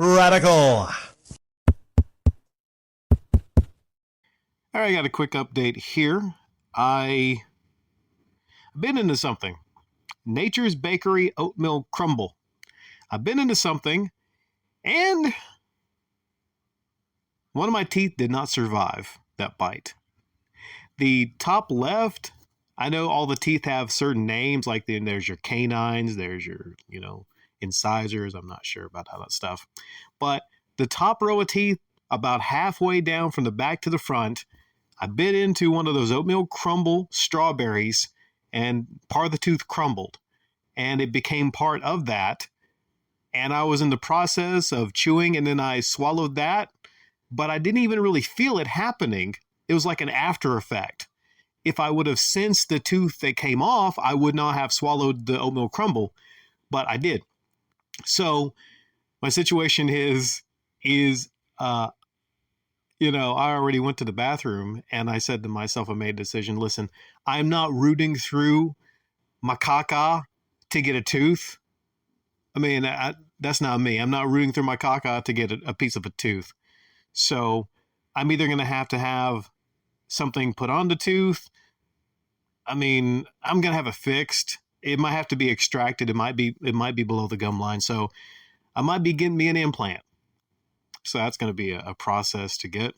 Radical. All right, I got a quick update here. I've been into something. Nature's Bakery Oatmeal Crumble. I've been into something, and one of my teeth did not survive that bite. The top left, I know all the teeth have certain names, like there's your canines, there's your, incisors. I'm not sure about all that stuff. But the top row of teeth, about halfway down from the back to the front, I bit into one of those oatmeal crumble strawberries, and part of the tooth crumbled, and it became part of that. And I was in the process of chewing, and then I swallowed that, but I didn't even really feel it happening. It was like an after effect. If I would have sensed the tooth that came off, I would not have swallowed the oatmeal crumble, but I did. So my situation I already went to the bathroom and I said to myself, I made a decision. Listen, I'm not rooting through my caca to get a tooth. I mean, that's not me. I'm not rooting through my caca to get a piece of a tooth. So I'm either going to have something put on the tooth. I mean, I'm going to have it fixed. It might have to be extracted. It might be below the gum line. So I might be getting me an implant. So that's going to be a process to get.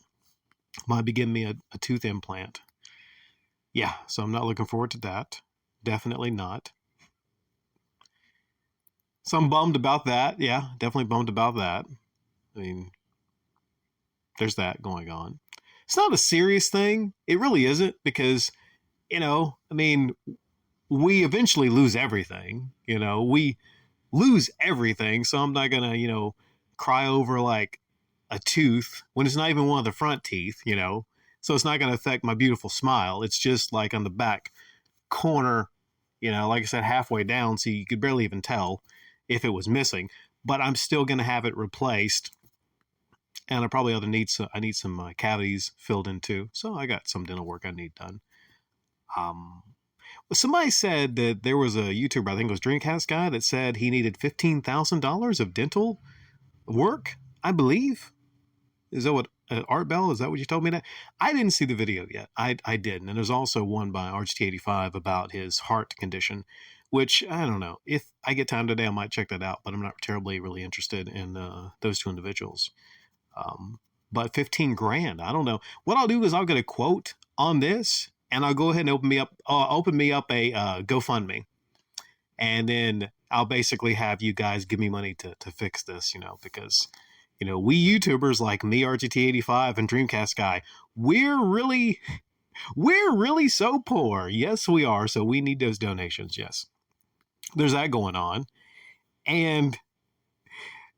Might be getting me a tooth implant. Yeah, so I'm not looking forward to that. Definitely not. So I'm bummed about that. Yeah, definitely bummed about that. I mean, there's that going on. It's not a serious thing. It really isn't, because, we eventually lose everything. We lose everything. So I'm not going to, cry over like a tooth when it's not even one of the front teeth, So it's not going to affect my beautiful smile. It's just like on the back corner, like I said, halfway down. So you could barely even tell if it was missing, but I'm still going to have it replaced. And I probably need some cavities filled in too. So I got some dental work I need done. Somebody said that there was a YouTuber, I think it was Dreamcast guy, that said he needed $15,000 of dental work, I believe. Is that what, Art Bell, is that what you told me that? I didn't see the video yet. I didn't. And there's also one by RGT85 about his heart condition, which I don't know. If I get time today, I might check that out, but I'm not terribly really interested in those two individuals. But 15 grand, I don't know. What I'll do is I'll get a quote on this, and I'll go ahead and open me up a GoFundMe, and then I'll basically have you guys give me money to fix this, because, we YouTubers like me, RGT85 and Dreamcast Guy, we're really so poor. Yes, we are. So we need those donations. Yes, there's that going on. And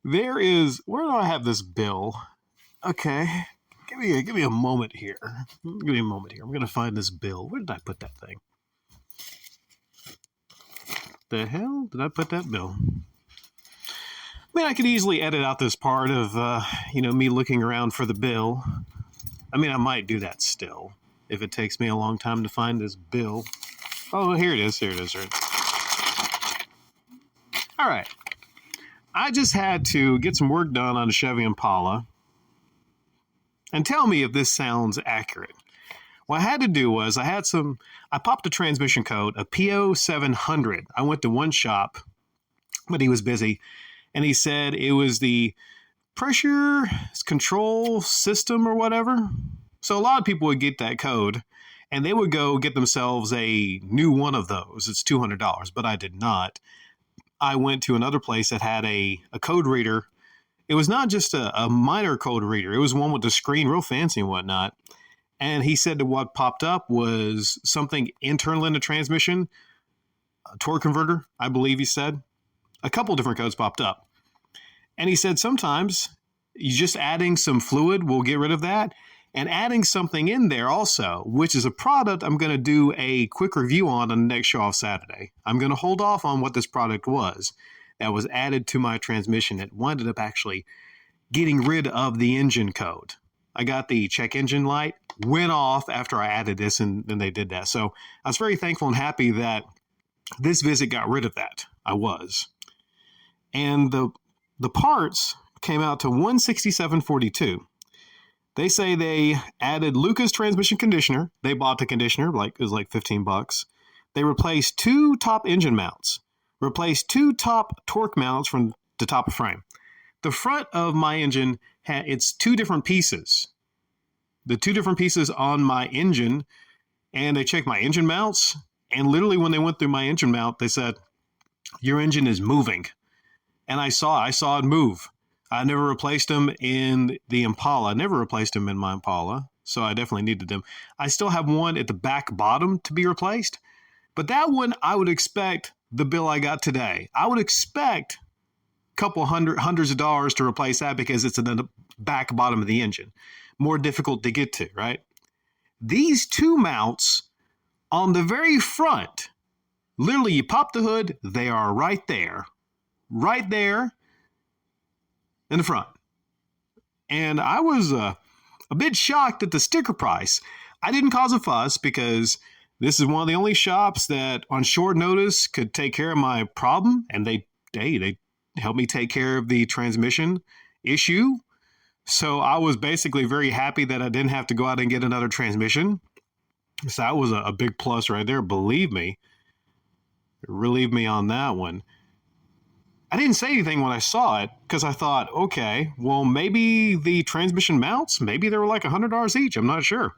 where do I have this bill? Okay. Give me a moment here. I'm going to find this bill. Where did I put that thing? The hell did I put that bill? I mean, I could easily edit out this part of, me looking around for the bill. I mean, I might do that still if it takes me a long time to find this bill. Oh, here it is. All right. I just had to get some work done on a Chevy Impala. And tell me if this sounds accurate. What I had to do was I popped a transmission code, a PO700. I went to one shop, but he was busy. And he said it was the pressure control system or whatever. So a lot of people would get that code and they would go get themselves a new one of those. It's $200, but I did not. I went to another place that had a code reader. It was not just a minor code reader. It was one with the screen, real fancy and whatnot. And he said that what popped up was something internal in the transmission, a torque converter, I believe he said. A couple different codes popped up. And he said sometimes you just adding some fluid will get rid of that. And adding something in there also, which is a product I'm going to do a quick review on the next show off Saturday. I'm going to hold off on what this product was that was added to my transmission that ended up actually getting rid of the engine code. I got the check engine light, went off after I added this, and then they did that. So I was very thankful and happy that this visit got rid of that. I was. And the parts came out to $167.42. They say they added Lucas transmission conditioner. They bought the conditioner, it was like $15. They replaced 2 top engine mounts, replaced 2 top torque mounts from the top of frame. The front of my engine it's 2 different pieces. The 2 different pieces on my engine, and they checked my engine mounts. And literally, when they went through my engine mount, they said, "Your engine is moving." And I saw it move. I never replaced them in the Impala. I never replaced them in my Impala, so I definitely needed them. I still have one at the back bottom to be replaced, but that one I would expect the bill I got today. I would expect a couple hundreds of dollars to replace that because it's in the back bottom of the engine. More difficult to get to, right? These 2 mounts on the very front, literally you pop the hood, they are right there in the front. And I was a bit shocked at the sticker price. I didn't cause a fuss because this is one of the only shops that on short notice could take care of my problem, and they helped me take care of the transmission issue. So I was basically very happy that I didn't have to go out and get another transmission. So that was a big plus right there. Believe me, relieved me on that one. I didn't say anything when I saw it because I thought, okay, well, maybe the transmission mounts, maybe they were like $100 each. I'm not sure.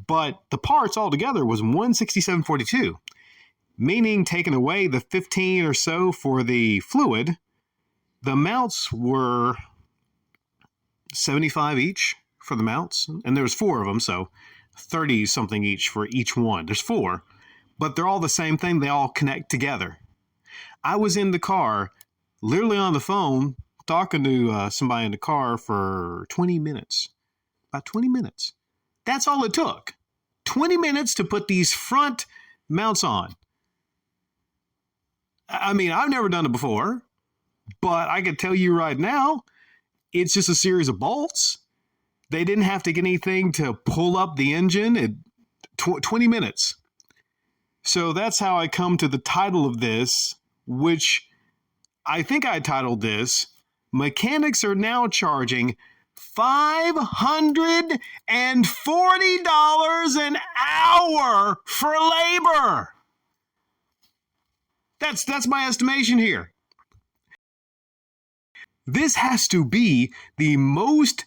But the parts altogether was $167.42, meaning taking away the $15 or so for the fluid, the mounts were $75 each for the mounts. And there's 4 of them, so 30 something each for each one. There's 4, but they're all the same thing. They all connect together. I was in the car, literally on the phone, talking to somebody in the car for 20 minutes. About 20 minutes. That's all it took. 20 minutes to put these front mounts on. I mean, I've never done it before, but I can tell you right now, it's just a series of bolts. They didn't have to get anything to pull up the engine in 20 minutes. So that's how I come to the title of this, which I think I titled this, Mechanics Are Now Charging $540 an hour for labor. That's my estimation here. This has to be the most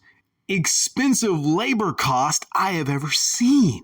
expensive labor cost I have ever seen.